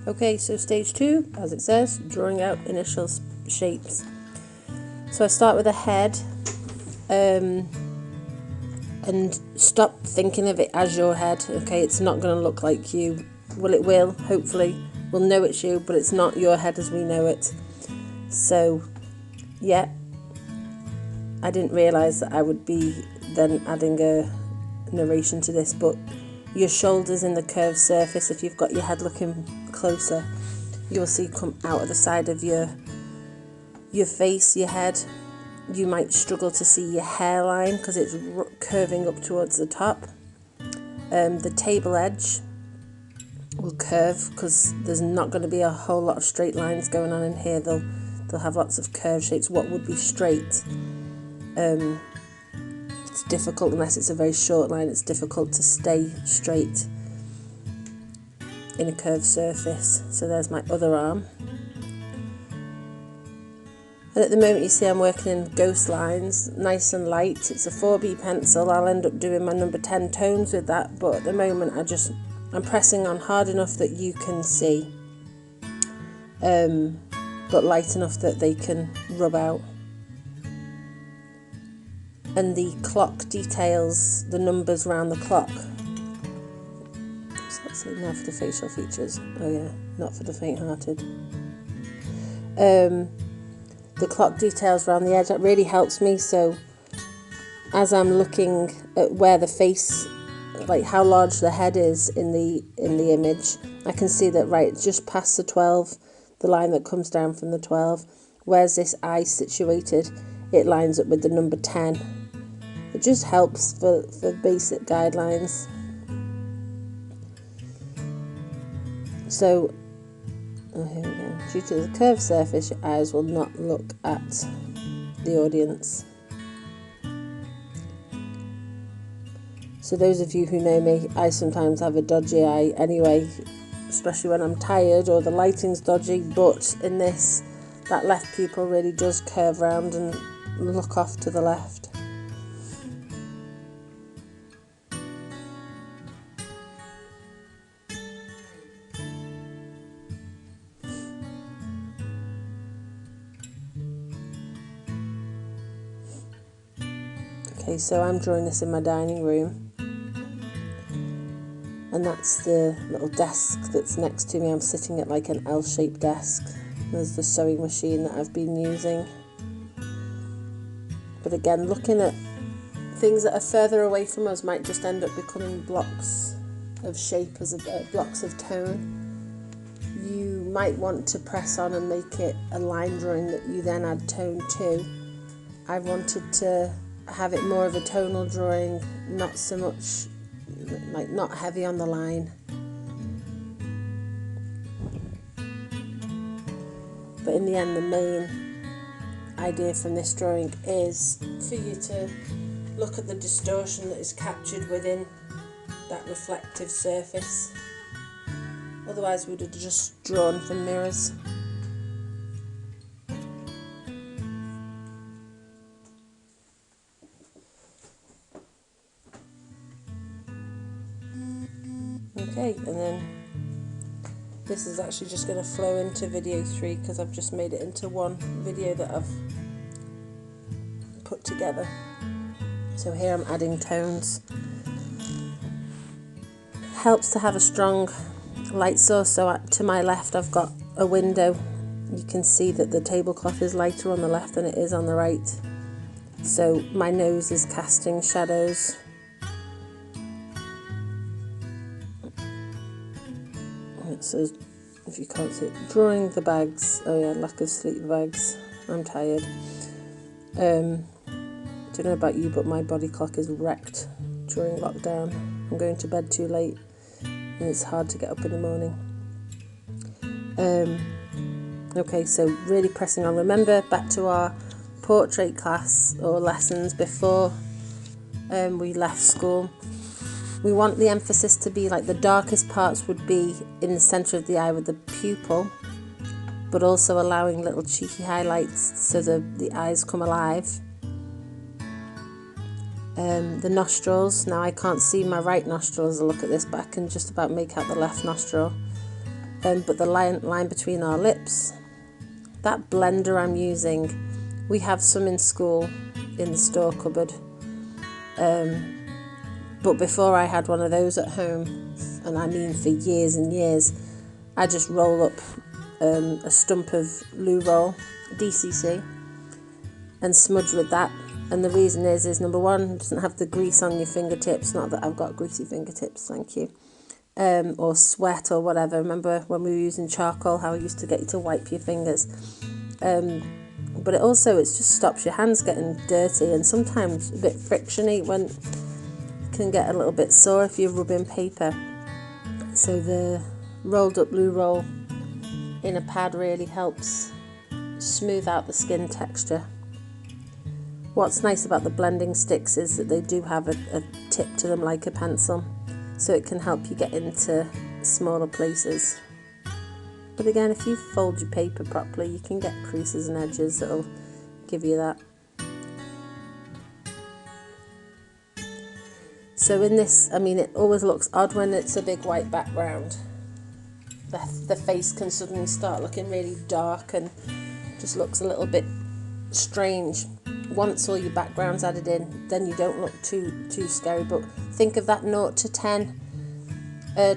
Okay, so stage 2, as it says, drawing out initial shapes. So I start with a head, and stop thinking of it as your head. Okay, it's not going to look like you. Well, it will, hopefully. We'll know it's you, but it's not your head as we know it. So, yeah, I didn't realise that I would be then adding a narration to this, but your shoulders in the curved surface, if you've got your head looking closer, you'll see come out of the side of your face, your head. You might struggle to see your hairline because it's curving up towards the top. The table edge will curve because there's not going to be a whole lot of straight lines going on in here. They'll have lots of curved shapes. What would be straight, it's difficult unless it's a very short line. It's difficult to stay straight in a curved surface. So there's my other arm. And at the moment you see I'm working in ghost lines, nice and light. It's a 4B pencil. I'll end up doing my number 10 tones with that, but at the moment I'm pressing on hard enough that you can see, but light enough that they can rub out. And the clock details the numbers around the clock. So let's see now for the facial features. Oh yeah, not for the faint-hearted. The clock details around the edge, that really helps me. So as I'm looking at where the face, like how large the head is in the image, I can see that right just past the 12, the line that comes down from the 12, where's this eye situated, it lines up with the number 10. It just helps for basic guidelines. So here we go. Due to the curved surface, your eyes will not look at the audience. So those of you who know me, I sometimes have a dodgy eye anyway, especially when I'm tired or the lighting's dodgy, but in this, that left pupil really does curve round and look off to the left. Okay, so I'm drawing this in my dining room, and that's the little desk that's next to me. I'm sitting at like an L-shaped desk. There's the sewing machine that I've been using. But again, looking at things that are further away from us might just end up becoming blocks of shape, as blocks of tone. You might want to press on and make it a line drawing that you then add tone to. I wanted to have it more of a tonal drawing, not so much, like not heavy on the line. But in the end, the main idea from this drawing is for you to look at the distortion that is captured within that reflective surface. Otherwise we would have just drawn from mirrors. Okay, and then this is actually just going to flow into video 3 because I've just made it into one video that I've put together. So here I'm adding tones. Helps to have a strong light source. So to my left I've got a window. You can see that the tablecloth is lighter on the left than it is on the right. So my nose is casting shadows. It says, if you can't see it, drawing the bags. Oh yeah, lack of sleep bags. I'm tired. Don't know about you, but my body clock is wrecked during lockdown. I'm going to bed too late and it's hard to get up in the morning. Okay, so really pressing on. Remember back to our portrait class or lessons before we left school. We want the emphasis to be like the darkest parts would be in the centre of the eye with the pupil, but also allowing little cheeky highlights so the eyes come alive. The nostrils, now I can't see my right nostril as I look at this, but I can just about make out the left nostril. but the line between our lips, that blender I'm using, we have some in school in the store cupboard, but before I had one of those at home, and I mean for years and years, I just roll up a stump of loo roll, DCC, and smudge with that. And the reason is number one, it doesn't have the grease on your fingertips, not that I've got greasy fingertips, thank you, or sweat or whatever. Remember when we were using charcoal, how I used to get you to wipe your fingers, but it just stops your hands getting dirty, and sometimes a bit frictiony when it can get a little bit sore if you're rubbing paper. So the rolled up loo roll in a pad really helps smooth out the skin texture. What's nice about the blending sticks is that they do have a tip to them like a pencil, so it can help you get into smaller places. But again, if you fold your paper properly, you can get creases and edges that'll give you that. So in this, I mean, it always looks odd when it's a big white background. The face can suddenly start looking really dark and just looks a little bit strange. Once all your background's added in, then you don't look too scary. But think of that 0 to 10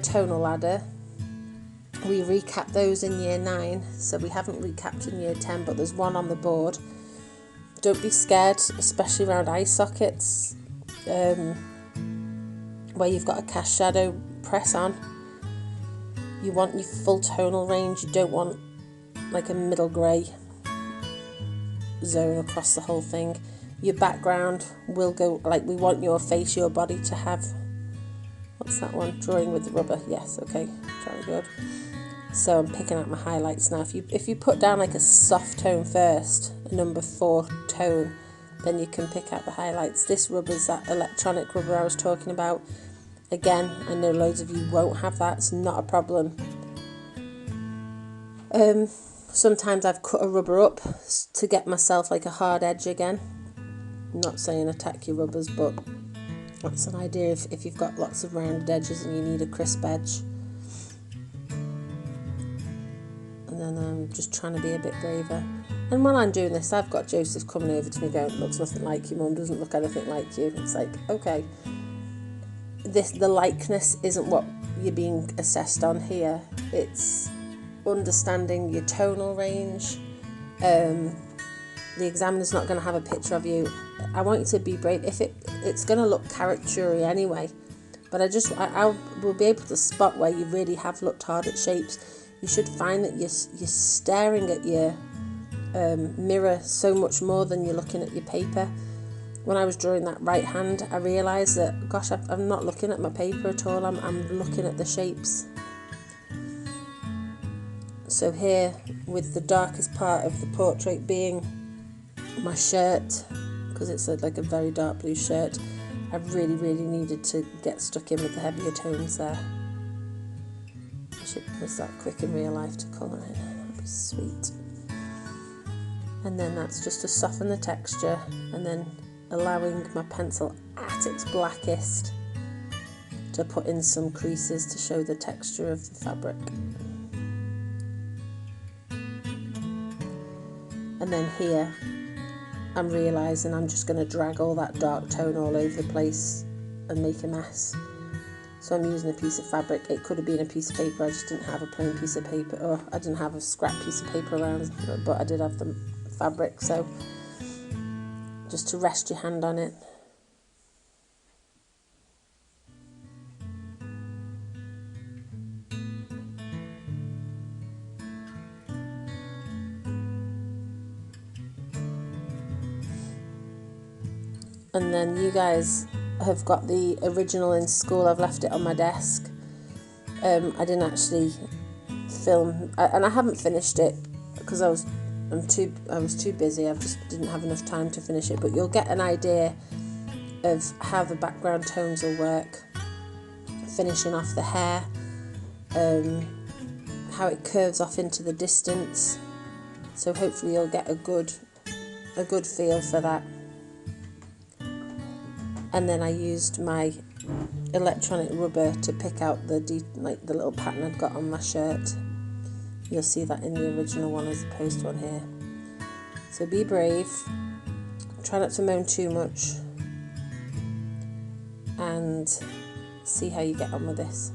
tonal ladder. We recap those in year 9, so we haven't recapped in year 10, but there's one on the board. Don't be scared, especially around eye sockets, where you've got a cast shadow. Press on. You want your full tonal range. You don't want like a middle grey zone across the whole thing. Your background will go, like, we want your face, your body to have, what's that one, drawing with the rubber, yes, okay, very good. So I'm picking out my highlights now. If you put down like a soft tone first, a number 4 tone, then you can pick out the highlights. This rubber's that electronic rubber I was talking about. Again, I know loads of you won't have that, it's not a problem. Sometimes I've cut a rubber up to get myself like a hard edge again. I'm not saying attack your rubbers, but that's an idea if you've got lots of rounded edges and you need a crisp edge. And then I'm just trying to be a bit braver. And while I'm doing this, I've got Joseph coming over to me going, looks nothing like you, Mum, doesn't look anything like you. It's like, okay, the likeness isn't what you're being assessed on here. It's understanding your tonal range. The examiner's not going to have a picture of you. I want you to be brave. If it's going to look caricature anyway, but I will be able to spot where you really have looked hard at shapes. You should find that you're staring at your mirror so much more than you're looking at your paper. When I was drawing that right hand, I realised that, gosh, I'm not looking at my paper at all. I'm looking at the shapes. So here, with the darkest part of the portrait being my shirt, because it's like a very dark blue shirt, I really, really needed to get stuck in with the heavier tones there. I should was that quick in real life to colour in. That'd be sweet. And then that's just to soften the texture, and then allowing my pencil at its blackest to put in some creases to show the texture of the fabric. And then here, I'm realising I'm just going to drag all that dark tone all over the place and make a mess. So I'm using a piece of fabric. It could have been a piece of paper, I just didn't have a plain piece of paper, or I didn't have a scrap piece of paper around, but I did have the fabric, so just to rest your hand on it. And then you guys have got the original in school. I've left it on my desk. I didn't actually film, and I haven't finished it because I was too busy. I just didn't have enough time to finish it. But you'll get an idea of how the background tones will work. Finishing off the hair, how it curves off into the distance. So hopefully you'll get a good feel for that. And then I used my electronic rubber to pick out the little pattern I'd got on my shirt. you'll see that in the original one as opposed to on here. So be brave, try not to moan too much, and see how you get on with this.